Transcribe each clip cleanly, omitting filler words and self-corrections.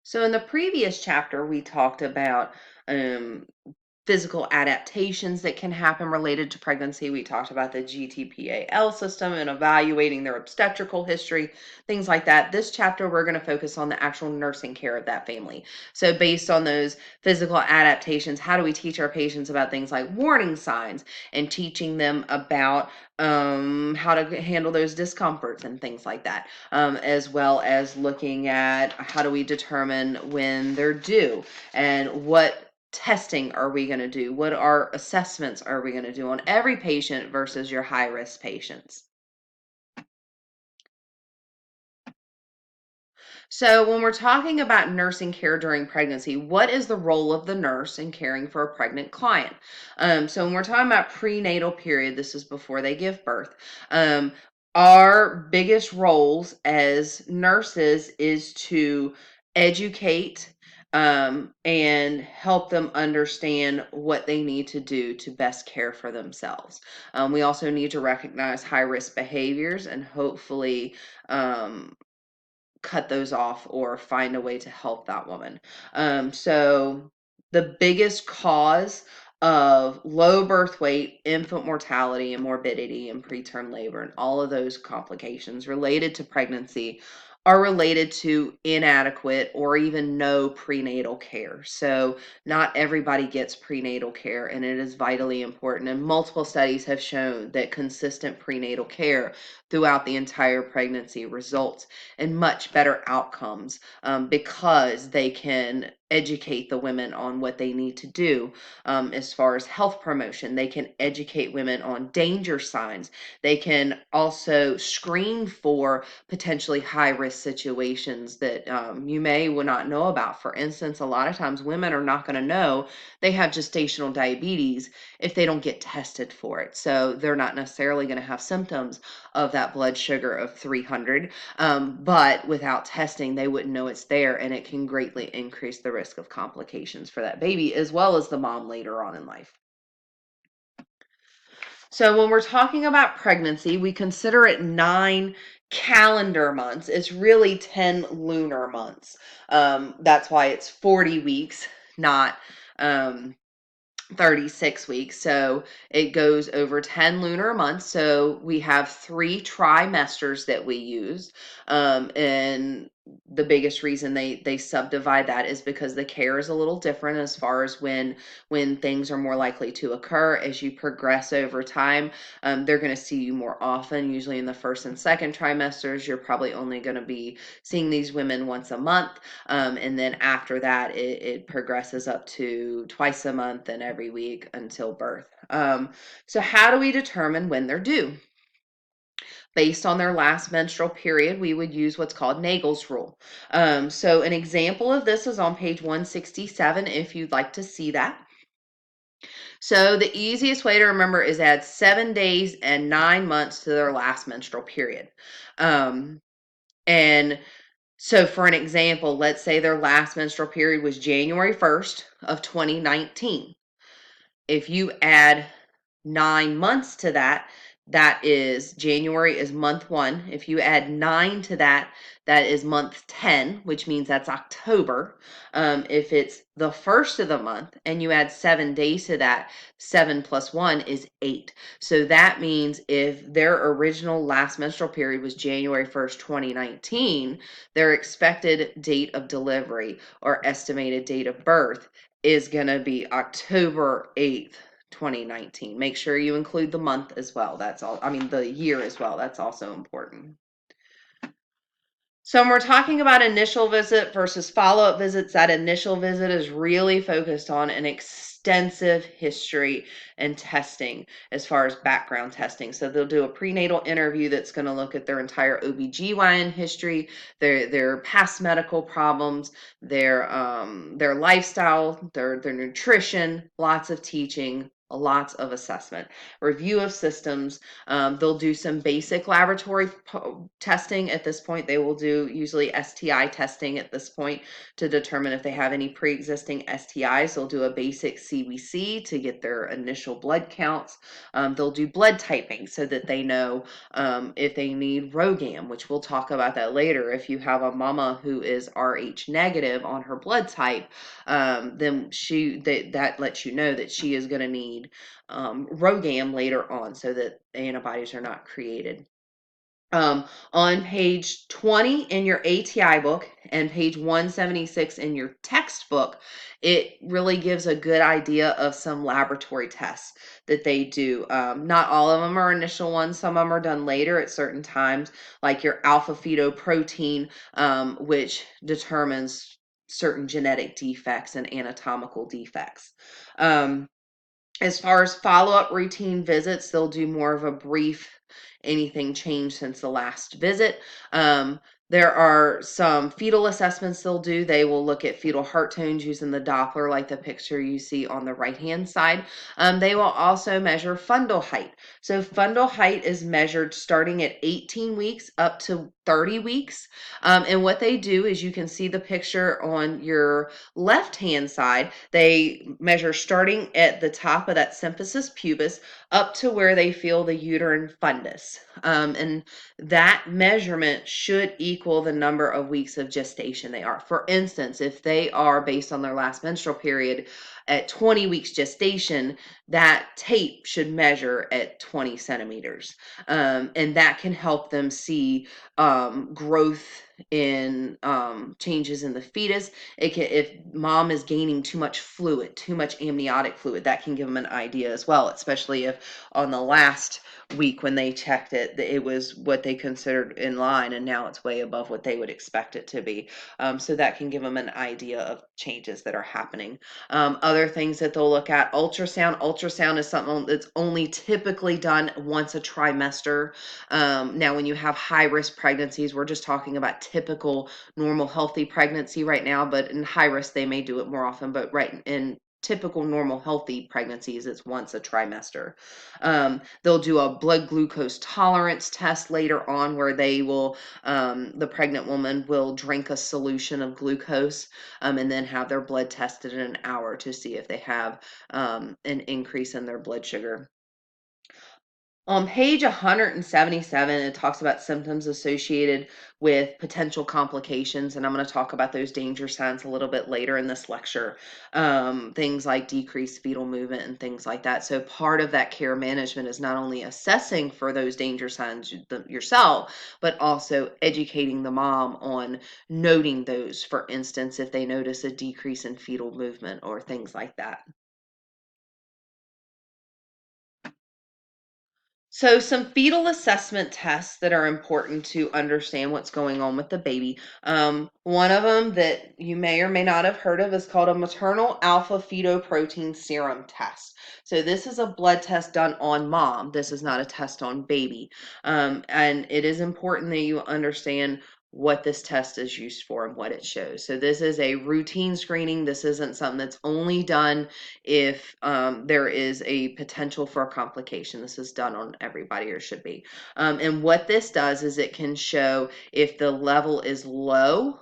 So in the previous chapter, we talked about um, physical adaptations that can happen related to pregnancy. We talked about the GTPAL system and evaluating their obstetrical history, things like that. This chapter, we're going to focus on the actual nursing care of that family. So, based on those physical adaptations, how do we teach our patients about things like warning signs and teaching them about how to handle those discomforts and things like that, as well as looking at how do we determine when they're due and what testing are we going to do? What are assessments are we going to do on every patient versus your high risk patients? So, when we're talking about nursing care during pregnancy, what is the role of the nurse in caring for a pregnant client? So, when we're talking about prenatal period, this is before they give birth. Um, our biggest roles as nurses is to educate and help them understand what they need to do to best care for themselves. We also need to recognize high risk behaviors and hopefully cut those off or find a way to help that woman. So the biggest cause of low birth weight, infant mortality and morbidity and preterm labor and all of those complications related to pregnancy are related to inadequate or even no prenatal care. So not everybody gets prenatal care, and it is vitally important. And multiple studies have shown that consistent prenatal care throughout the entire pregnancy results and much better outcomes because they can educate the women on what they need to do as far as health promotion. They can educate women on danger signs. They can also screen for potentially high risk situations that you may would not know about. For instance, a lot of times women are not going to know they have gestational diabetes if they don't get tested for it. So they're not necessarily going to have symptoms of that blood sugar of 300, but without testing, they wouldn't know it's there, and it can greatly increase the risk of complications for that baby as well as the mom later on in life. So, when we're talking about pregnancy, we consider it 9 calendar months. It's really 10 lunar months. That's why it's 40 weeks, not 36 weeks. So it goes over 10 lunar months. So we have 3 trimesters that we use. And the biggest reason they subdivide that is because the care is a little different as far as when things are more likely to occur as you progress over time. They're going to see you more often. Usually in the first and second trimesters, you're probably only going to be seeing these women once a month. And then after that, it progresses up to twice a month and every week until birth. So, how do we determine when they're due? Based on their last menstrual period, we would use what's called Nagel's rule. So, an example of this is on page 167 if you'd like to see that. So, the easiest way to remember is add 7 days and 9 months to their last menstrual period. And so, for an example, let's say their last menstrual period was January 1st of 2019. If you add 9 months to that, that is January is month 1. If you add 9 to that, that is month 10, which means that's October. If it's the first of the month and you add 7 days to that, 7 plus 1 is 8. So that means if their original last menstrual period was January 1st, 2019, their expected date of delivery or estimated date of birth is going to be October 8th, 2019. Make sure you include the month as well. That's all. I mean, the year as well. That's also important. So when we're talking about initial visit versus follow-up visits, that initial visit is really focused on an extensive history and testing as far as background testing. So they'll do a prenatal interview that's going to look at their entire OB/GYN history, their past medical problems, their lifestyle, their nutrition, lots of teaching, lots of assessment, review of systems. They'll do some basic laboratory testing at this point. They will do usually STI testing at this point to determine if they have any pre-existing STIs. They'll do a basic CBC to get their initial blood counts. They'll do blood typing so that they know if they need ROGAM, which we'll talk about that later. If you have a mama who is Rh negative on her blood type, then that lets you know that she is going to need ROGAM later on so that antibodies are not created. On page 20 in your ATI book and page 176 in your textbook, it really gives a good idea of some laboratory tests that they do. Not all of them are initial ones. Some of them are done later at certain times, like your alpha fetoprotein, which determines certain genetic defects and anatomical defects. As far as follow-up routine visits, they'll do more of a brief anything changed since the last visit. There are some fetal assessments they'll do. They will look at fetal heart tones using the Doppler, like the picture you see on the right-hand side. They will also measure fundal height. So fundal height is measured starting at 18 weeks up to 30 weeks. And what they do is, you can see the picture on your left-hand side. They measure starting at the top of that symphysis pubis up to where they feel the uterine fundus. And that measurement should equal the number of weeks of gestation they are. For instance, if they are, based on their last menstrual period, at 20 weeks gestation, that tape should measure at 20 centimeters. And that can help them see growth in changes in the fetus. If mom is gaining too much fluid, too much amniotic fluid, that can give them an idea as well, especially if on the last week when they checked it, it was what they considered in line, and now it's way above what they would expect it to be. So that can give them an idea of changes that are happening. Other things that they'll look at: ultrasound. Ultrasound is something that's only typically done once a trimester. Now, when you have high risk pregnancies, we're just talking about typical normal healthy pregnancy right now, but in high risk they may do it more often. But right in typical normal healthy pregnancies, it's once a trimester. They'll do a blood glucose tolerance test later on, where they will the pregnant woman will drink a solution of glucose, and then have their blood tested in an hour to see if they have an increase in their blood sugar. On page 177, it talks about symptoms associated with potential complications, and I'm going to talk about those danger signs a little bit later in this lecture. Things like decreased fetal movement and things like that. So part of that care management is not only assessing for those danger signs yourself, but also educating the mom on noting those. For instance, if they notice a decrease in fetal movement or things like that. So, some fetal assessment tests that are important to understand what's going on with the baby. One of them that you may or may not have heard of is called a maternal alpha fetoprotein serum test. So, this is a blood test done on mom. This is not a test on baby. And it is important that you understand what this test is used for and what it shows. So, this is a routine screening. This isn't something that's only done if there is a potential for a complication. This is done on everybody, or should be. And what this does is it can show if the level is lower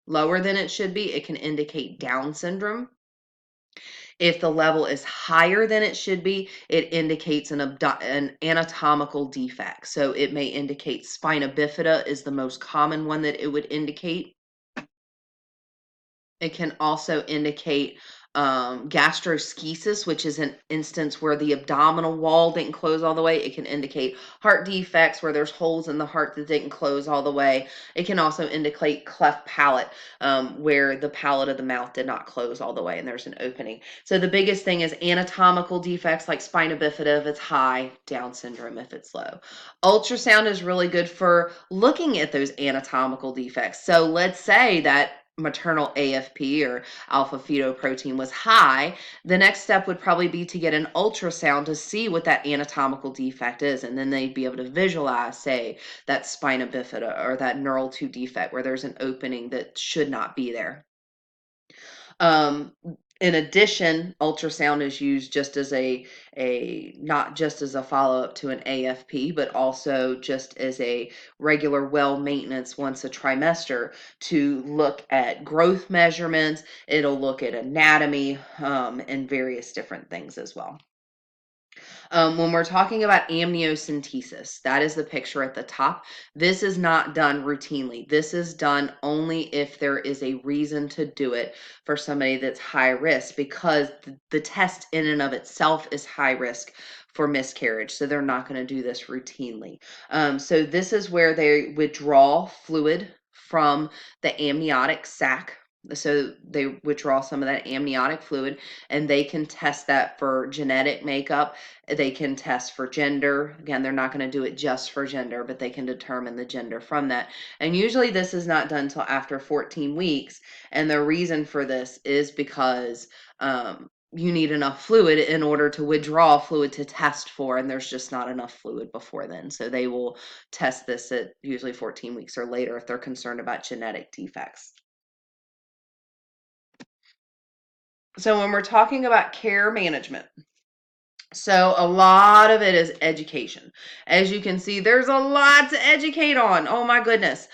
than it should be. It can indicate Down syndrome. If the level is higher than it should be, it indicates an anatomical defect. So it may indicate spina bifida is the most common one that it would indicate. It can also indicate gastroschisis, which is an instance where the abdominal wall didn't close all the way. It can indicate heart defects, where there's holes in the heart that didn't close all the way. It can also indicate cleft palate, where the palate of the mouth did not close all the way and there's an opening. So the biggest thing is anatomical defects like spina bifida if it's high, Down syndrome if it's low. Ultrasound is really good for looking at those anatomical defects. So let's say that maternal AFP, or alpha fetoprotein, was high. The next step would probably be to get an ultrasound to see what that anatomical defect is, and then they'd be able to visualize, say, that spina bifida or that neural tube defect where there's an opening that should not be there. In addition, ultrasound is used just as a not just as a follow-up to an AFP, but also just as a regular well maintenance once a trimester to look at growth measurements. It'll look at anatomy, and various different things as well. When we're talking about amniocentesis, that is the picture at the top. This is not done routinely. This is done only if there is a reason to do it for somebody that's high risk, because the test in and of itself is high risk for miscarriage. So they're not going to do this routinely. So this is where they withdraw fluid from the amniotic sac. So they withdraw some of that amniotic fluid, and they can test that for genetic makeup. They can test for gender. Again, they're not going to do it just for gender, but they can determine the gender from that. And usually this is not done until after 14 weeks. And the reason for this is because you need enough fluid in order to withdraw fluid to test for, and there's just not enough fluid before then. So they will test this at usually 14 weeks or later if they're concerned about genetic defects. So when we're talking about care management, so a lot of it is education. As you can see, there's a lot to educate on. Oh my goodness.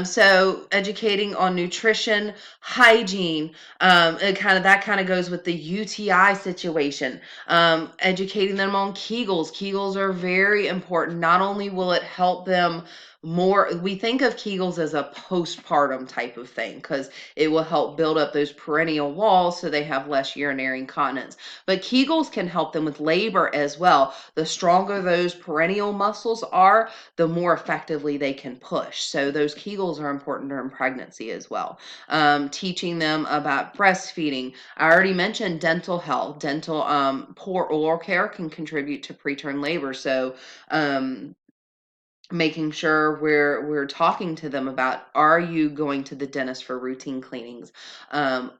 So educating on nutrition, hygiene, that kind of goes with the UTI situation. Educating them on Kegels. Kegels are very important. Not only will it help them more, we think of Kegels as a postpartum type of thing because it will help build up those perineal walls so they have less urinary incontinence. But Kegels can help them with labor as well. The stronger those perineal muscles are, the more effectively they can push. So those Kegels are important during pregnancy as well. Teaching them about breastfeeding. I already mentioned dental health. Dental poor oral care can contribute to preterm labor. So making sure we're talking to them about, are you going to the dentist for routine cleanings,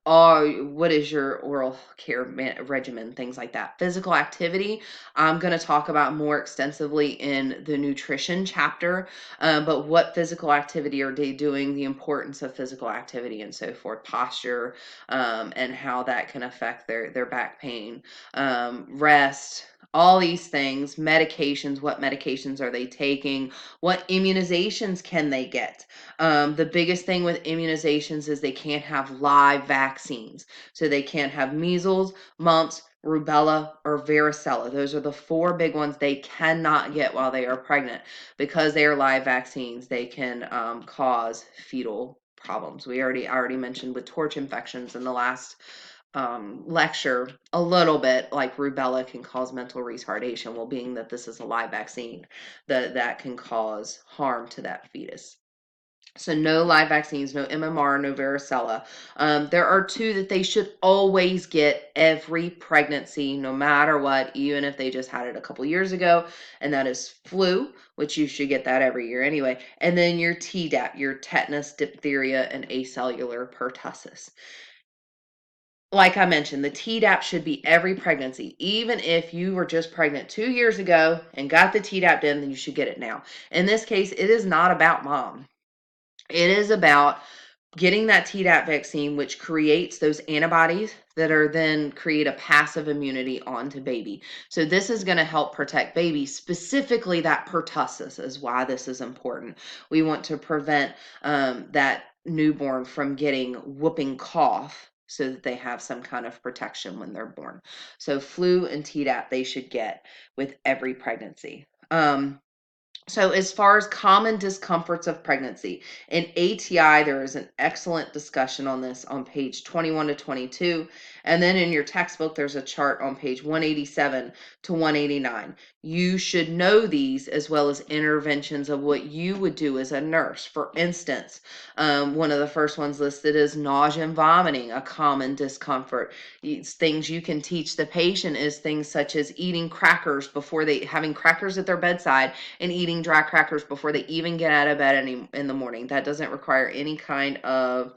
what is your oral care regimen, things like that. Physical activity, I'm going to talk about more extensively in the nutrition chapter, but what physical activity are they doing, the importance of physical activity and so forth, posture, and how that can affect their back pain, rest, all these things. Medications, what medications are they taking, what immunizations can they get? The biggest thing with immunizations is they can't have live vaccines. So they can't have measles, mumps, rubella, or varicella. Those are the 4 big ones they cannot get while they are pregnant. Because they are live vaccines, they can cause fetal problems. I already mentioned with torch infections in the last lecture a little bit, like rubella can cause mental retardation. Well, being that this is a live vaccine, that can cause harm to that fetus. So no live vaccines, no MMR, no varicella. There are 2 that they should always get every pregnancy, no matter what, even if they just had it a couple years ago, and that is flu, which you should get that every year anyway, and then your Tdap, your tetanus, diphtheria, and acellular pertussis. Like I mentioned, the Tdap should be every pregnancy. Even if you were just pregnant 2 years ago and got the Tdap in, then you should get it now. In this case, it is not about mom. It is about getting that Tdap vaccine, which creates those antibodies that are then create a passive immunity onto baby. So this is going to help protect baby, specifically that pertussis is why this is important. We want to prevent that newborn from getting whooping cough so that they have some kind of protection when they're born. So flu and Tdap they should get with every pregnancy. So as far as common discomforts of pregnancy, in ATI, there is an excellent discussion on this on page 21 to 22. And then in your textbook, there's a chart on page 187 to 189. You should know these as well as interventions of what you would do as a nurse. For instance, one of the first ones listed is nausea and vomiting, a common discomfort. Things you can teach the patient is things such as eating crackers having crackers at their bedside and eating dry crackers before they even get out of bed in the morning. That doesn't require any kind of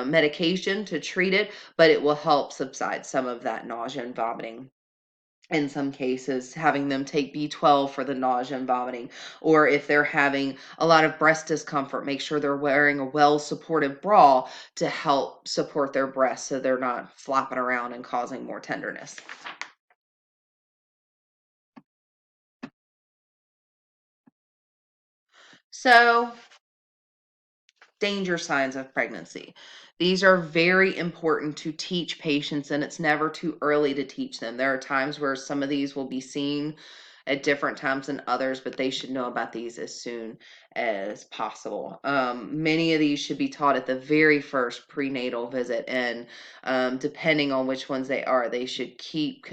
medication to treat it, but it will help subside some of that nausea and vomiting. in some cases, having them take B12 for the nausea and vomiting, or if they're having a lot of breast discomfort, make sure they're wearing a well-supported bra to help support their breasts so they're not flopping around and causing more tenderness. So, danger signs of pregnancy. These are very important to teach patients, and it's never too early to teach them. There are times where some of these will be seen at different times than others, but they should know about these as soon as possible. Many of these should be taught at the very first prenatal visit, and depending on which ones they are, they should keep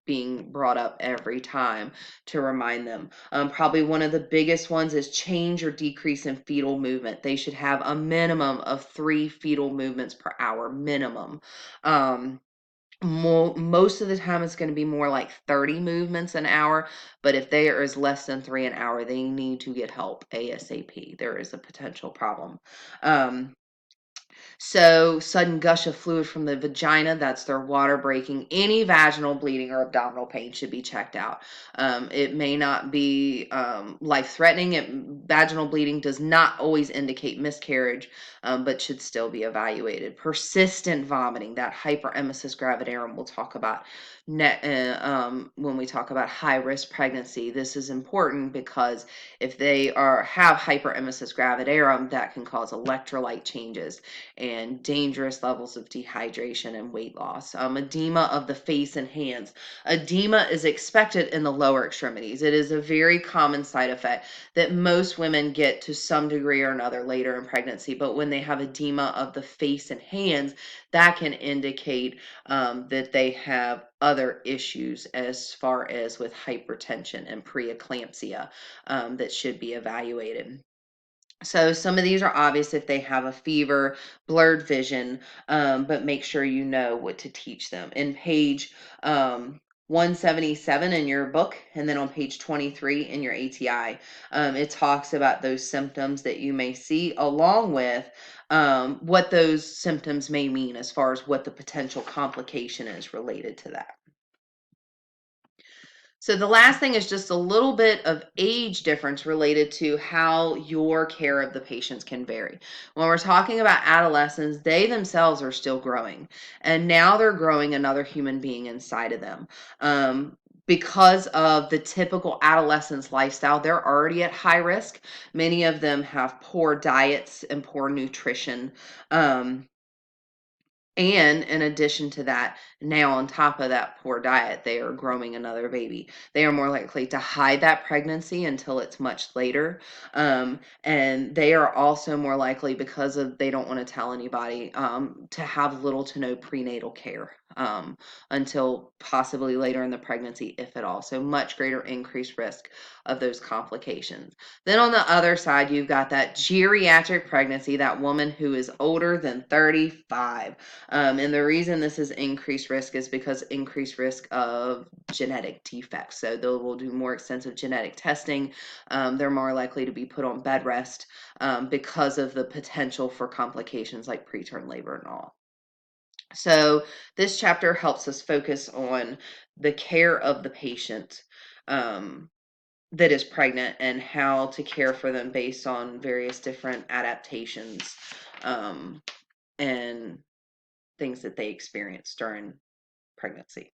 being brought up every time to remind them. Probably one of the biggest ones is change or decrease in fetal movement. They should have a minimum of 3 fetal movements per hour, minimum. Most of the time it's going to be more like 30 movements an hour, but if there is less than 3 an hour, they need to get help ASAP. There is a potential problem. Um, so, sudden gush of fluid from the vagina, that's their water breaking. Any vaginal bleeding or abdominal pain should be checked out. It may not be life threatening. Vaginal bleeding does not always indicate miscarriage, but should still be evaluated. Persistent vomiting, that hyperemesis gravidarum, we'll talk about when we talk about high risk pregnancy. This is important because if they have hyperemesis gravidarum, that can cause electrolyte changes and dangerous levels of dehydration and weight loss. Edema of the face and hands. Edema is expected in the lower extremities. It is a very common side effect that most women get to some degree or another later in pregnancy. But when they have edema of the face and hands, that can indicate that they have other issues as far as with hypertension and preeclampsia that should be evaluated. So some of these are obvious if they have a fever, blurred vision, but make sure you know what to teach them. In page 177 in your book, and then on page 23 in your ATI, it talks about those symptoms that you may see, along with what those symptoms may mean as far as what the potential complication is related to that. So the last thing is just a little bit of age difference related to how your care of the patients can vary. When we're talking about adolescents, they themselves are still growing, and now they're growing another human being inside of them. Because of the typical adolescence lifestyle, they're already at high risk. Many of them have poor diets and poor nutrition. And in addition to that, now on top of that poor diet, they are growing another baby. They are more likely to hide that pregnancy until it's much later. And they are also more likely, because of they don't want to tell anybody, to have little to no prenatal care until possibly later in the pregnancy, if at all. So much greater increased risk of those complications. Then on the other side, you've got that geriatric pregnancy, that woman who is older than 35. And the reason this is increased risk is because increased risk of genetic defects. So they will do more extensive genetic testing. They're more likely to be put on bed rest because of the potential for complications like preterm labor and all. So this chapter helps us focus on the care of the patient that is pregnant and how to care for them based on various different adaptations and things that they experience during pregnancy.